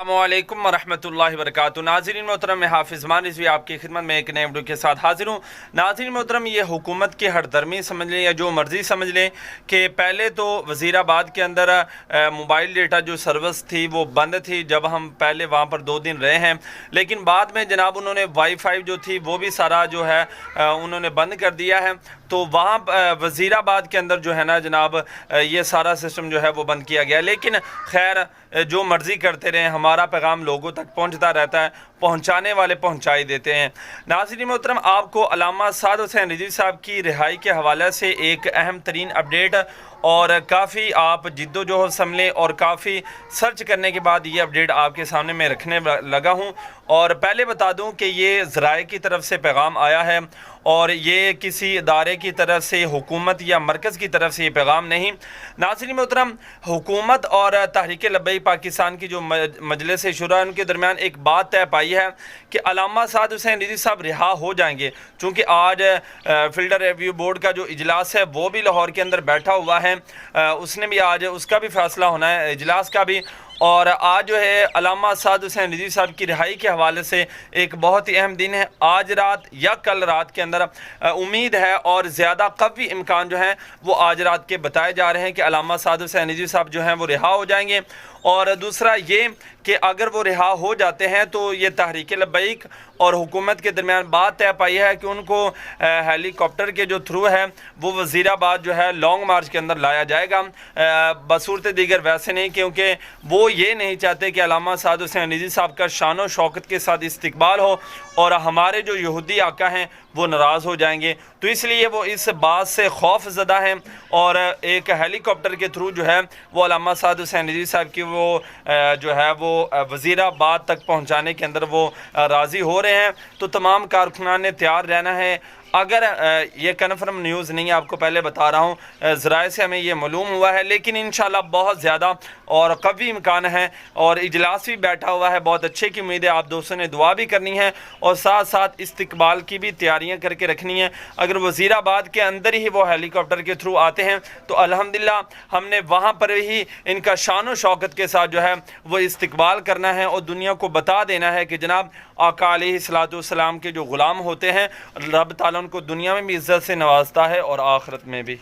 अस्सलामुअलैकुम वरहमतुल्लाहि वबरकातुहू। नाज़रीन मोहतरम, मैं हाफिज़ मान रिज़वी आपकी खिदमत में एक नए वीडियो के साथ हाजिर हूँ। नाज़रीन मोहतरम, ये हुकूमत की हरदर्मी समझ लें या जो मर्ज़ी समझ लें कि पहले तो वज़ीराबाद के अंदर मोबाइल डेटा जो सर्विस थी वो बंद थी, जब हम पहले वहाँ पर 2 दिन रहे हैं। लेकिन बाद में जनाब उन्होंने वाईफाई जो थी वो भी सारा जो है उन्होंने बंद कर दिया है। तो वहाँ वज़ीराबाद के अंदर जो है ना जनाब ये सारा सिस्टम जो है वो बंद किया गया। लेकिन खैर जो मर्ज़ी करते रहें, हमारा पैगाम लोगों तक पहुँचता रहता है, पहुँचाने वाले पहुँचाई देते हैं। नाज़रीन मोहतरम, आपको अल्लामा साद हुसैन रिज़वी साहब की रिहाई के हवाले से एक अहम तरीन अपडेट और काफ़ी आप जिद्दोजहद समझें और काफ़ी सर्च करने के बाद ये अपडेट आपके सामने मैं रखने लगा हूँ। और पहले बता दूँ कि ये ज़राए की तरफ से पैगाम आया है और ये किसी इदारे की तरफ से, हुकूमत या मरकज़ की तरफ से ये पैगाम नहीं। नाज़रीन मोहतरम, हुकूमत और तहरीक लब्बैक पाकिस्तान की जो मजलिस शुरा है उनके दरमियान एक बात तय पाई है कि अल्लामा साद हुसैन रिज़वी साहब रिहा हो जाएंगे। चूँकि आज फिल्टर रिव्यू बोर्ड का जो इजलास है वो भी लाहौर के अंदर बैठा हुआ है, उसने भी आज उसका भी फ़ैसला होना है, इजलास का भी। और आज जो है अल्लामा साद हुसैन रिज़वी साहब की रिहाई के हवाले से एक बहुत ही अहम दिन है। आज रात या कल रात के अंदर उम्मीद है और ज़्यादा कवी इम्कान जो है वो आज रात के बताए जा रहे हैं कि अल्लामा साद हुसैन रिज़वी साहब जो हैं वो रिहा हो जाएंगे। और दूसरा ये कि अगर वो रिहा हो जाते हैं तो ये तहरीक लब्बैक और हुकूमत के दरमियान बात तय पाई है कि उनको हेलीकॉप्टर के जो थ्रू है वो वज़ीराबाद जो है लॉन्ग मार्च के अंदर लाया जाएगा, बसूरत दीगर वैसे नहीं, क्योंकि वो ये नहीं चाहते कि अल्लामा साद हुसैन रिज़वी साहब का शान और शौकत के साथ इस्तकबाल हो और हमारे जो यहूदी आका हैं वो नाराज़ हो जाएंगे। तो इसलिए वो इस बात से खौफ ज़दा हैं और एक हेलीकॉप्टर के थ्रू जो है वो अल्लामा साद हुसैन रिज़वी साहब की वो जो है वो वज़ीराबाद तक पहुंचाने के अंदर वो राज़ी हो रहे हैं। तो तमाम कारकुनान ने तैयार रहना है। अगर ये कन्फर्म न्यूज़ नहीं है, आपको पहले बता रहा हूँ, ज़राए से हमें ये मालूम हुआ है, लेकिन इंशाल्लाह बहुत ज़्यादा और कवी इम्कान है और इजलास भी बैठा हुआ है। बहुत अच्छे की उम्मीद है, आप दोस्तों ने दुआ भी करनी है और साथ साथ इस्तकबाल की भी तैयारियाँ करके रखनी है। अगर वज़ीराबाद के अंदर ही वो हेलीकॉप्टर के थ्रू आते हैं तो अल्हम्दुलिल्लाह हमने वहाँ पर ही इनका शान और शौकत के साथ जो है वो इस्तकबाल करना है और दुनिया को बता देना है कि जनाब आका अलैहिस्सलातु वस्सलाम के जो ग़ुलाम होते हैं रब ताला उनको दुनिया में भी इज़्ज़त से नवाजता है और आखिरत में भी।